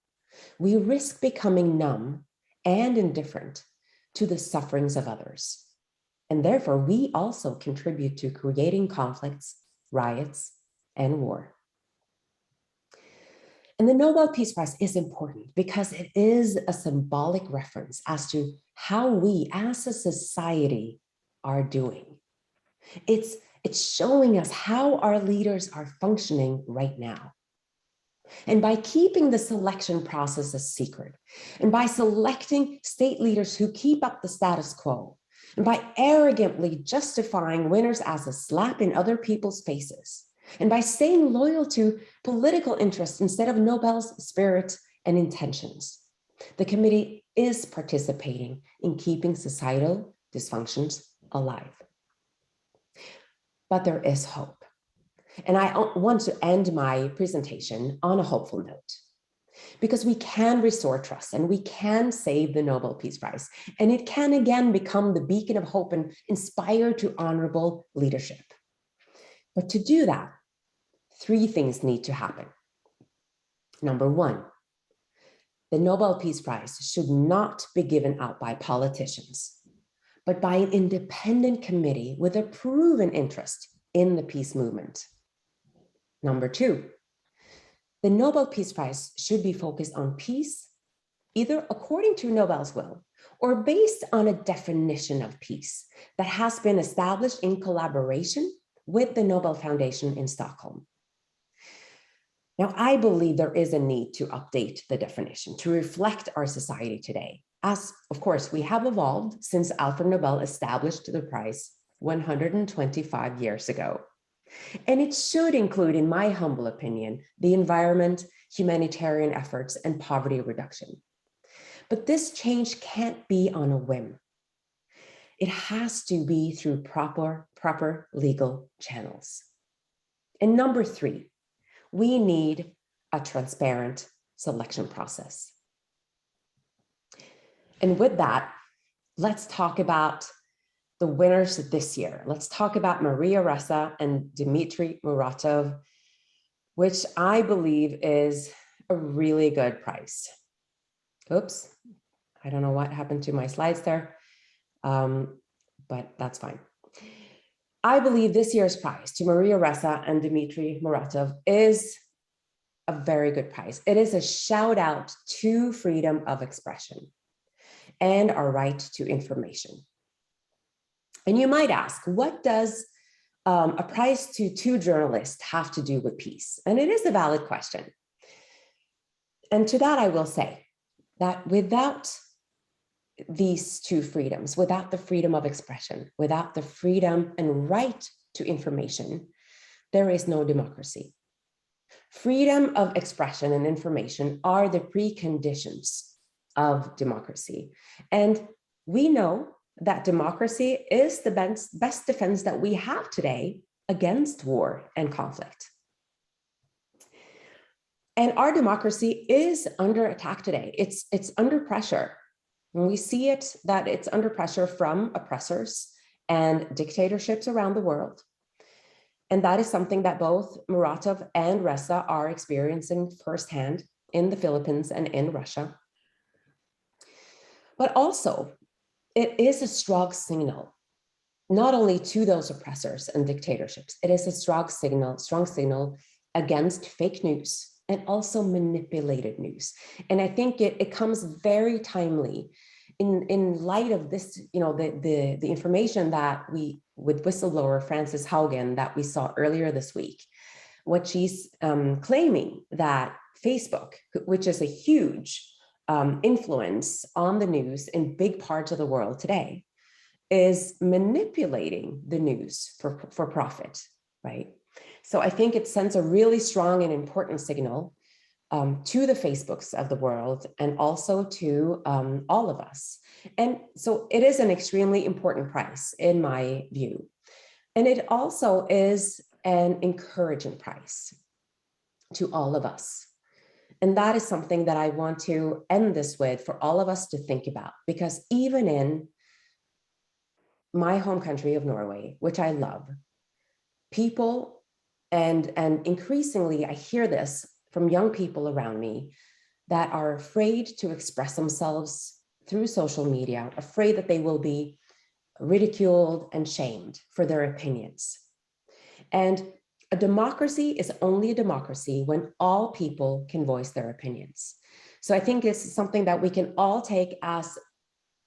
we risk becoming numb and indifferent to the sufferings of others. And therefore, we also contribute to creating conflicts, riots, and war. And the Nobel Peace Prize is important because it is a symbolic reference as to how we as a society are doing. It's showing us how our leaders are functioning right now. And by keeping the selection process a secret, and by selecting state leaders who keep up the status quo, and by arrogantly justifying winners as a slap in other people's faces, and by staying loyal to political interests instead of Nobel's spirit and intentions, the committee is participating in keeping societal dysfunctions alive. But there is hope. And I want to end my presentation on a hopeful note, because we can restore trust and we can save the Nobel Peace Prize, and it can again become the beacon of hope and inspire to honorable leadership. But to do that, 3 things need to happen. Number 1, the Nobel Peace Prize should not be given out by politicians, but by an independent committee with a proven interest in the peace movement. Number 2, the Nobel Peace Prize should be focused on peace, either according to Nobel's will or based on a definition of peace that has been established in collaboration with the Nobel Foundation in Stockholm. Now, I believe there is a need to update the definition to reflect our society today, as, of course, we have evolved since Alfred Nobel established the prize 125 years ago. And it should include, in my humble opinion, the environment, humanitarian efforts, and poverty reduction. But this change can't be on a whim. It has to be through proper legal channels. And number 3, we need a transparent selection process. And with that, let's talk about the winners this year. Let's talk about Maria Ressa and Dmitry Muratov, which I believe is a really good prize. Oops, I don't know what happened to my slides there, but that's fine. I believe this year's prize to Maria Ressa and Dmitry Muratov is a very good prize. It is a shout out to freedom of expression and our right to information. And you might ask, what does a prize to 2 journalists have to do with peace? And it is a valid question. And to that, I will say that without these 2 freedoms, without the freedom of expression, without the freedom and right to information, there is no democracy. Freedom of expression and information are the preconditions of democracy. And we know that democracy is the best defense that we have today against war and conflict. And our democracy is under attack today. It's under pressure. And we see it that it's under pressure from oppressors and dictatorships around the world. And that is something that both Muratov and Ressa are experiencing firsthand in the Philippines and in Russia. But also, it is a strong signal, not only to those oppressors and dictatorships, it is a strong signal against fake news and also manipulated news. And I think it comes very timely in light of this, the information that with whistleblower Frances Haugen that we saw earlier this week, what she's claiming that Facebook, which is a huge influence on the news in big parts of the world today is manipulating the news for profit, right? So I think it sends a really strong and important signal to the Facebooks of the world and also to all of us. And so it is an extremely important prize in my view. And it also is an encouraging prize to all of us. And that is something that I want to end this with for all of us to think about, because even in my home country of Norway, which I love, people, and increasingly I hear this from young people around me that are afraid to express themselves through social media, afraid that they will be ridiculed and shamed for their opinions. And a democracy is only a democracy when all people can voice their opinions. So I think it's something that we can all take as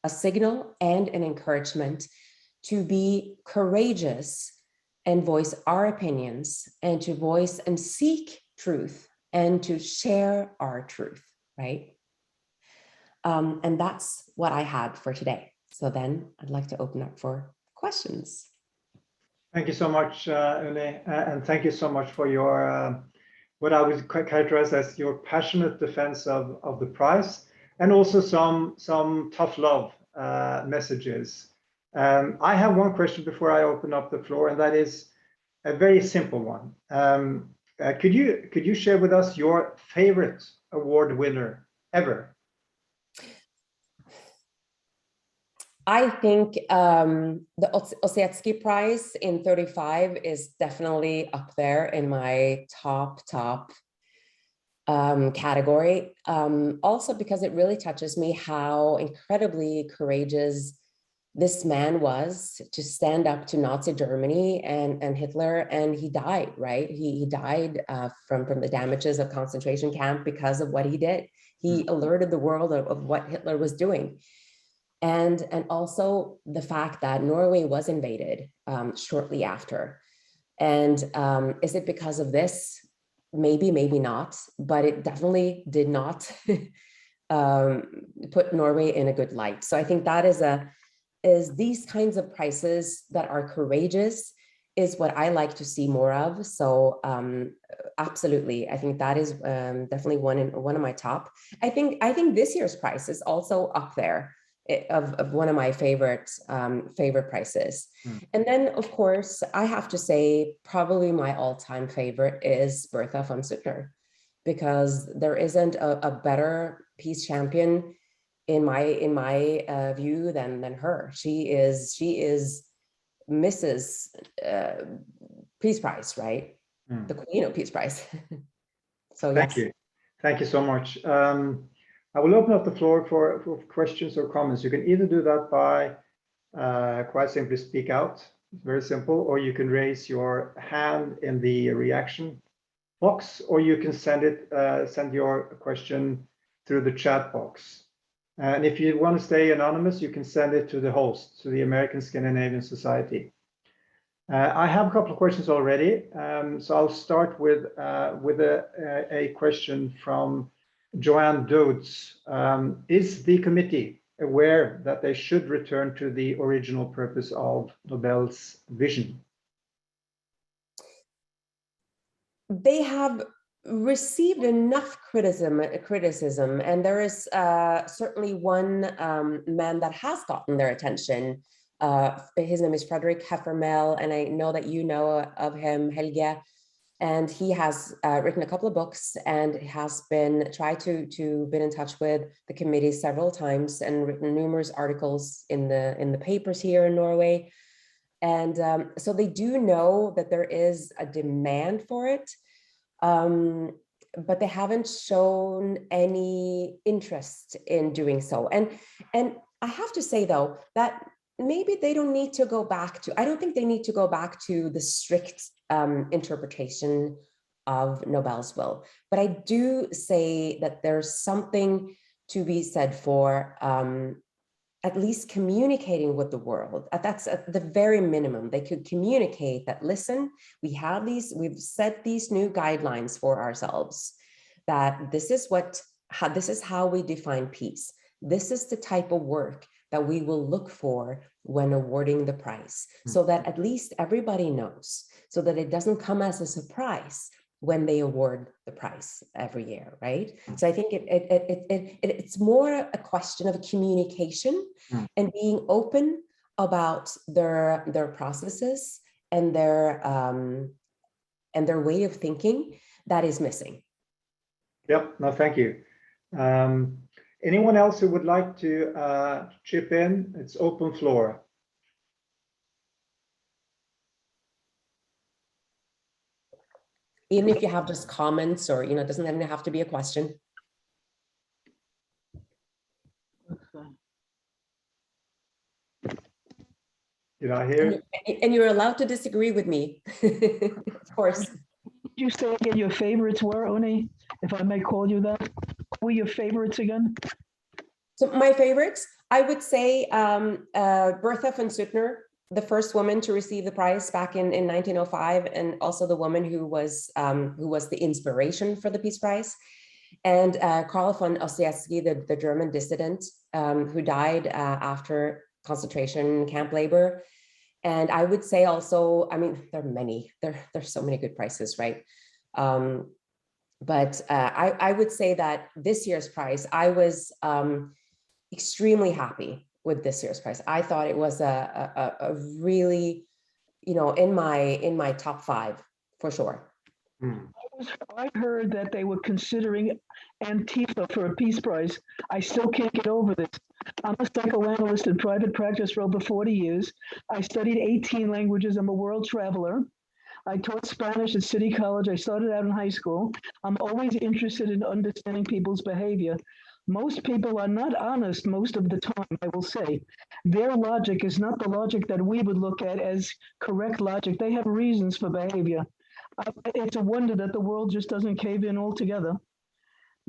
a signal and an encouragement to be courageous and voice our opinions and to voice and seek truth and to share our truth, right? And that's what I had for today. So then I'd like to open up for questions. Thank you so much, Unni, and thank you so much for your, what I would characterize as your passionate defense of the prize, and also some tough love messages. I have one question before I open up the floor, and that is a very simple one. Could you share with us your favorite award winner ever? I think the Ossetsky Prize in 35 is definitely up there in my top category. Also because it really touches me how incredibly courageous this man was to stand up to Nazi Germany and Hitler, and he died, right? He died from the damages of concentration camp because of what he did. He alerted the world of what Hitler was doing. And also the fact that Norway was invaded shortly after. And is it because of this? Maybe, maybe not, but it definitely did not put Norway in a good light. So I think that is these kinds of prizes that are courageous is what I like to see more of. So absolutely, I think that is definitely one of my top. I think this year's prize is also up there of one of my favorite prizes. And then of course I have to say probably my all-time favorite is Bertha von Suttner, because there isn't a better peace champion in my view than her. She is Mrs. Peace Prize, right? The Queen of Peace Prize. So thank you so much. I will open up the floor for questions or comments. You can either do that by quite simply speak out, it's very simple, or you can raise your hand in the reaction box, or you can send your question through the chat box. And if you want to stay anonymous, you can send it to the host, to the American Scandinavian Society. I have a couple of questions already, so I'll start with a question from Joanne Dodds. Is the committee aware that they should return to the original purpose of Nobel's vision? They have received enough criticism, and there is certainly one man that has gotten their attention. His name is Frederick Heffermel, and I know that you know of him, Helge. And he has written a couple of books and has been tried to been in touch with the committee several times and written numerous articles in the papers here in Norway. And so they do know that there is a demand for it, but they haven't shown any interest in doing so. And I have to say though that maybe they don't need to go back to, I don't think they need to go back to the strict interpretation of Nobel's will. But I do say that there's something to be said for at least communicating with the world. That's at the very minimum. They could communicate that, listen, we've set these new guidelines for ourselves, that this is what this is how we define peace. This is the type of work that we will look for when awarding the prize, so that at least everybody knows, so that it doesn't come as a surprise when they award the prize every year, right? So I think it's more a question of communication and being open about their processes and their way of thinking that is missing. Yep, no, thank you. Anyone else who would like to chip in? It's open floor. Even if you have just comments, or, it doesn't even have to be a question. Did I hear? And you're allowed to disagree with me, of course. Did you say again your favorites were, Unni? If I may call you that. What were your favorites again? So my favorites, I would say Bertha von Suttner, the first woman to receive the prize back in 1905, and also the woman who was the inspiration for the Peace Prize, and Karl von Ossietzky, the German dissident who died after concentration camp labor. And I would say also, I mean, there are many, there's so many good prizes, right? But I would say that this year's prize, I was extremely happy with this year's prize. I thought it was a really, in my top 5 for sure. I heard that they were considering Antifa for a Peace Prize. I still can't get over this. I'm a psychoanalyst in private practice for over 40 years. I studied 18 languages. I'm a world traveler. I taught Spanish at City College. I started out in high school. I'm always interested in understanding people's behavior. Most people are not honest most of the time, I will say. Their logic is not the logic that we would look at as correct logic. They have reasons for behavior. It's a wonder that the world just doesn't cave in altogether.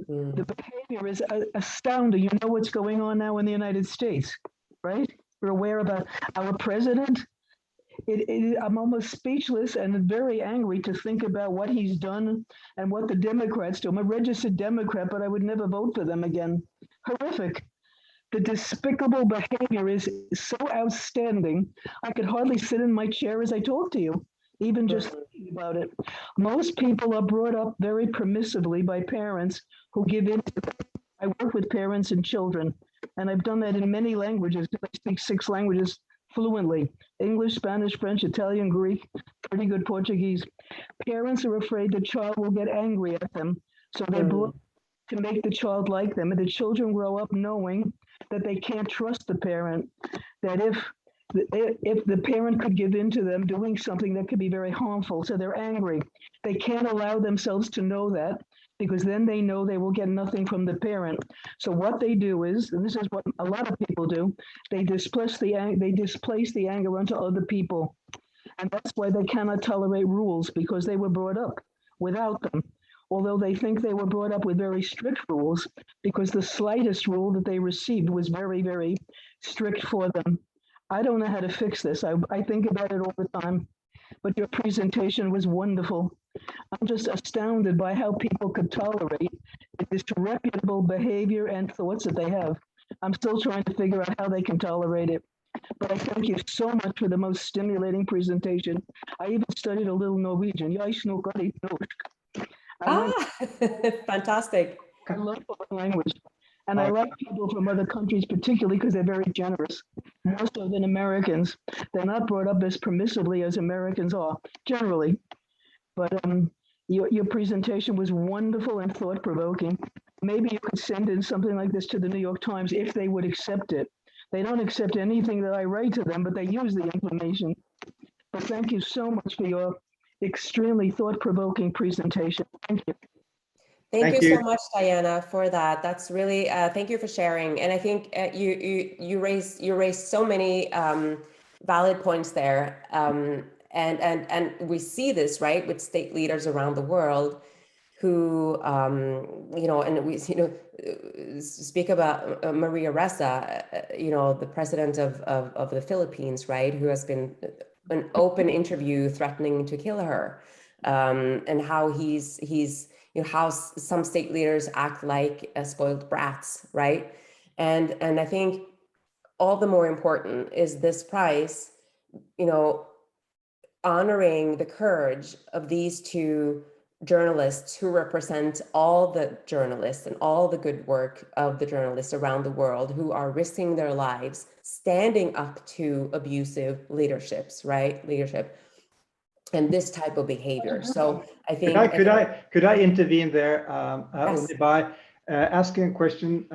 The behavior is astounding. You know what's going on now in the United States, right? We're aware about our president. I'm almost speechless and very angry to think about what he's done and what the Democrats do. I'm a registered Democrat, but I would never vote for them again. Horrific. The despicable behavior is so outstanding. I could hardly sit in my chair as I talk to you, even just thinking about it. Most people are brought up very permissively by parents who give in to them. I work with parents and children, and I've done that in many languages. I speak 6 languages fluently: English, Spanish, French, Italian, Greek, pretty good Portuguese. Parents are afraid the child will get angry at them, so they're brought to make the child like them. And the children grow up knowing that they can't trust the parent, that if the parent could give in to them doing something that could be very harmful, so they're angry. They can't allow themselves to know that, because then they know they will get nothing from the parent. So what they do is, and this is what a lot of people do, they displace the anger onto other people. And that's why they cannot tolerate rules, because they were brought up without them. Although they think they were brought up with very strict rules, because the slightest rule that they received was very, very strict for them. I don't know how to fix this. I think about it all the time, but your presentation was wonderful. I'm just astounded by how people could tolerate the disreputable behavior and thoughts that they have. I'm still trying to figure out how they can tolerate it. But I thank you so much for the most stimulating presentation. I even studied a little Norwegian. Fantastic. I love the language. And I like people from other countries, particularly because they're very generous, more so than Americans. They're not brought up as permissively as Americans are, generally. But your presentation was wonderful and thought-provoking. Maybe you could send in something like this to the New York Times if they would accept it. They don't accept anything that I write to them, but they use the information. But thank you so much for your extremely thought-provoking presentation. Thank you. Thank you so much, Diana, for that. That's really, thank you for sharing. And I think you raised so many valid points there. And we see this, right, with state leaders around the world who, and we, speak about Maria Ressa, the president of the Philippines, right, who has been an open interview threatening to kill her, and how he's how some state leaders act like spoiled brats, right? And I think all the more important is this prize, honoring the courage of these two journalists who represent all the journalists and all the good work of the journalists around the world who are risking their lives, standing up to abusive leaderships, right? Leadership and this type of behavior. So I think could I intervene there, yes. only by asking a question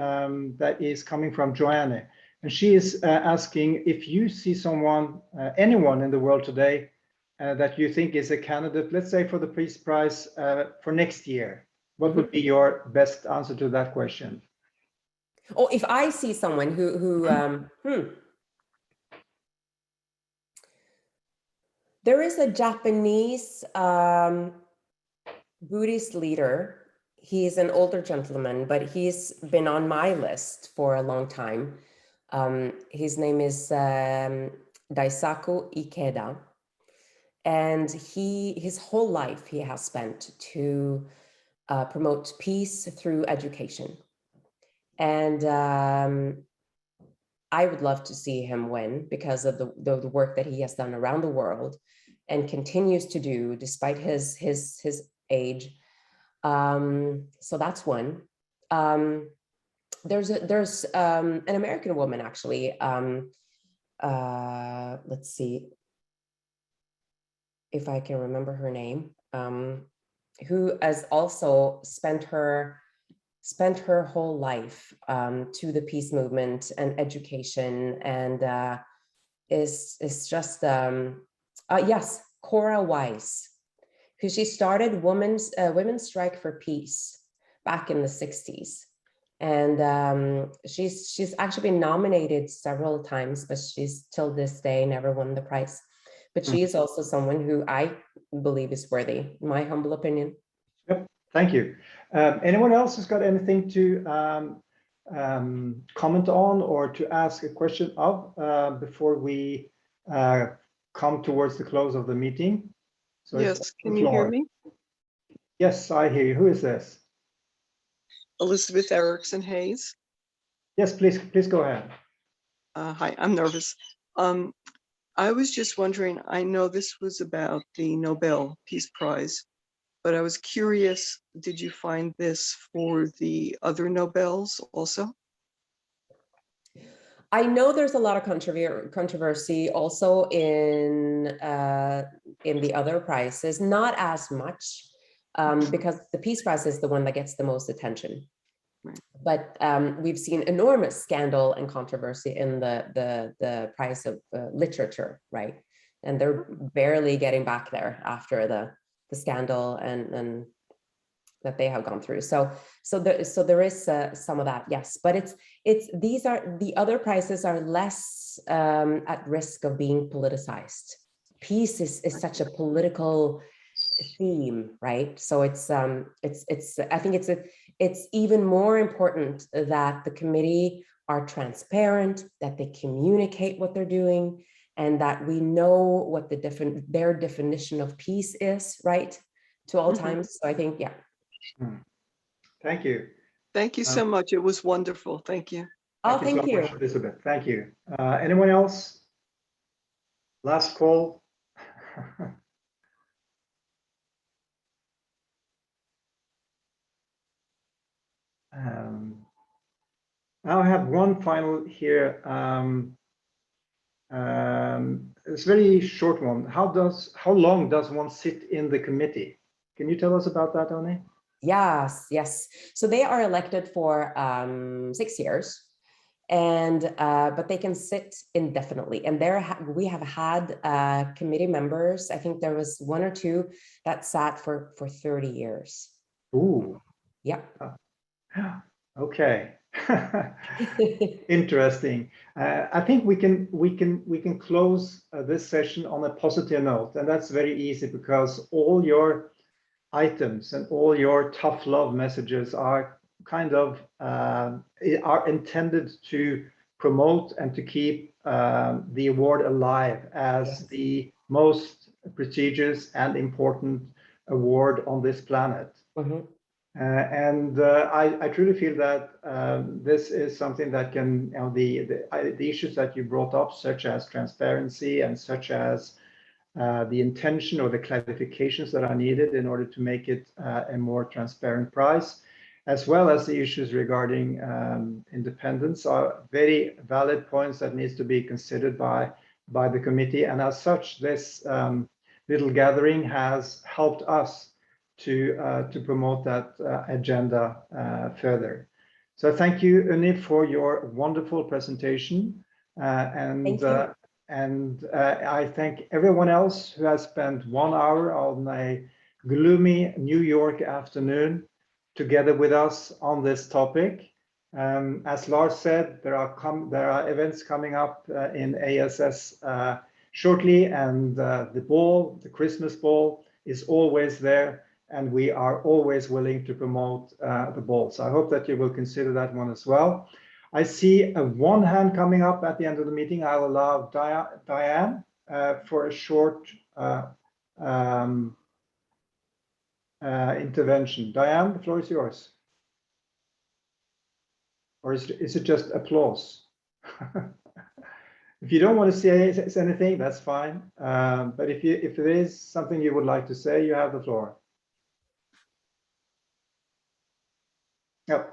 that is coming from Joanne, and she is asking if you see someone, anyone in the world today that you think is a candidate, let's say for the Peace Prize for next year. What would be your best answer to that question? Oh, if I see someone who there is a Japanese Buddhist leader. He's an older gentleman, but he's been on my list for a long time. His name is Daisaku Ikeda. And his whole life he has spent to promote peace through education. And I would love to see him win because of the work that he has done around the world and continues to do despite his age. So that's one. There's an American woman, actually. Let's see if I can remember her name, who has also spent her whole life to the peace movement and education, and is just yes, Cora Weiss, who she started Women's Strike for Peace back in the 60s. And she's actually been nominated several times, but she's till this day never won the prize. But she is also someone who I believe is worthy, in my humble opinion. Yep, thank you. Anyone else has got anything to comment on or to ask a question of before we come towards the close of the meeting? So yes, can you hear me? Yes, I hear you. Who is this? Elizabeth Erickson Hayes. Yes, please go ahead. Hi, I'm nervous. I was just wondering, I know this was about the Nobel Peace Prize, but I was curious, did you find this for the other Nobels also? I know there's a lot of controversy also in the other prizes, not as much because the Peace Prize is the one that gets the most attention. Right. But we've seen enormous scandal and controversy in the prize of literature, right? And they're barely getting back there after the scandal and that they have gone through. So there is some of that, yes. But the other prizes are less at risk of being politicized. Peace is such a political theme, right? So I think it's even more important that the committee are transparent, that they communicate what they're doing, and that we know what their definition of peace is, right? To all times. So I think, yeah. Thank you. Thank you so much. It was wonderful. Thank you. Thank you. So much, Elizabeth. Thank you. Anyone else? Last call. Now I have one final here. It's a very short one. How long does one sit in the committee? Can you tell us about that, Unni? Yes. So they are elected for 6 years, and but they can sit indefinitely. And we have had committee members. I think there was 1 or 2 that sat for 30 years. Ooh. Yeah. Okay. Interesting. I think we can close this session on a positive note, and that's very easy because all your items and all your tough love messages are kind of are intended to promote and to keep the award alive as the most prestigious and important award on this planet. I truly feel that this is something that can, the issues that you brought up, such as transparency and such as the intention or the clarifications that are needed in order to make it a more transparent prize, as well as the issues regarding independence, are very valid points that needs to be considered by the committee. And as such, this little gathering has helped us to promote that agenda further. So thank you, Unni, for your wonderful presentation. Thank you. I thank everyone else who has spent 1 hour on a gloomy New York afternoon together with us on this topic. As Lars said, there are events coming up in ASS shortly, and the Christmas ball is always there, and we are always willing to promote the ball. So I hope that you will consider that one as well. I see one hand coming up at the end of the meeting. I will allow Diane for a short intervention. Diane, the floor is yours. Or is it just applause? If you don't want to say anything, that's fine. But if there is something you would like to say, you have the floor. No.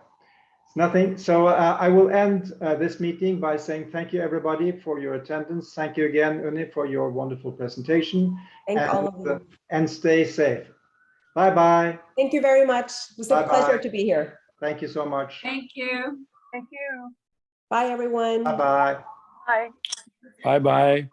Nothing. So I will end this meeting by saying thank you, everybody, for your attendance. Thank you again, Unni, for your wonderful presentation. Thank all of you. And stay safe. Bye-bye. Thank you very much. It was a pleasure to be here. Thank you so much. Thank you. Thank you. Bye, everyone. Bye-bye. Bye. Bye-bye.